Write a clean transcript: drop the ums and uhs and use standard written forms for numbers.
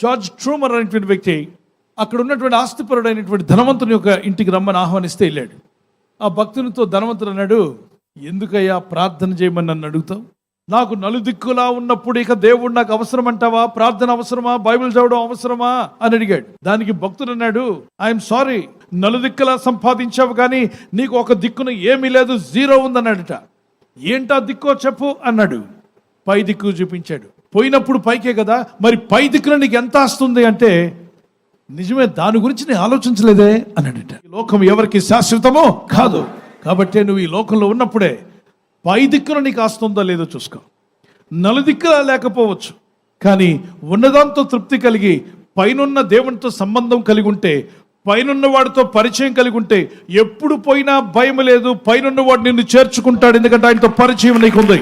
George ట్రూమర్ అనేటువంటి వ్యక్తి అక్కడ ఉన్నటువంటి ఆస్తిపరుడైనటువంటి ధనవంతుని యొక్క ఇంటికి రమ్మని ఆహ్వానిస్తే వెళ్ళాడు. ఆ భక్తునితో ధనవంతుడు అన్నాడు, ఎందుకయ్యా ప్రార్థన చేయమని నన్ను అడుగుతావు? నాకు నలుదిక్కులా ఉన్నప్పుడు ఇక దేవుడు నాకు అవసరం అంటావా? ప్రార్థన అవసరమా? బైబిల్ చదవడం అవసరమా అని అడిగాడు. దానికి భక్తుడు అన్నాడు, ఐఎమ్ సారీ, నలుదిక్కులా సంపాదించావు కానీ నీకు ఒక దిక్కున ఏమీ లేదు, జీరో ఉందన్నాడట. ఏంటా దిక్కో చెప్పు అన్నాడు. పై దిక్కు చూపించాడు. పోయినప్పుడు పైకే కదా, మరి పై దిక్కున నీకు ఎంత వస్తుంది అంటే, నిజమే, దాని గురించి నేను ఆలోచించలేదే అన్నాడట. ఈ లోకం ఎవరికి శాశ్వతమో కాదు, కాబట్టి నువ్వు ఈ లోకంలో ఉన్నప్పుడే పై దిక్కున నీకు ఆస్తుందో లేదో చూసుకో. నలుదిక్కులా లేకపోవచ్చు, కానీ ఉన్నదాంతో తృప్తి కలిగి పైనున్న దేవునితో సంబంధం కలిగి ఉంటే, పైనున్న వాడితో పరిచయం కలిగి ఉంటే ఎప్పుడు పోయినా భయం లేదు. పైనున్న వాడు నిన్ను చేర్చుకుంటాడు, ఎందుకంటే ఆయనతో పరిచయం నీకుంది.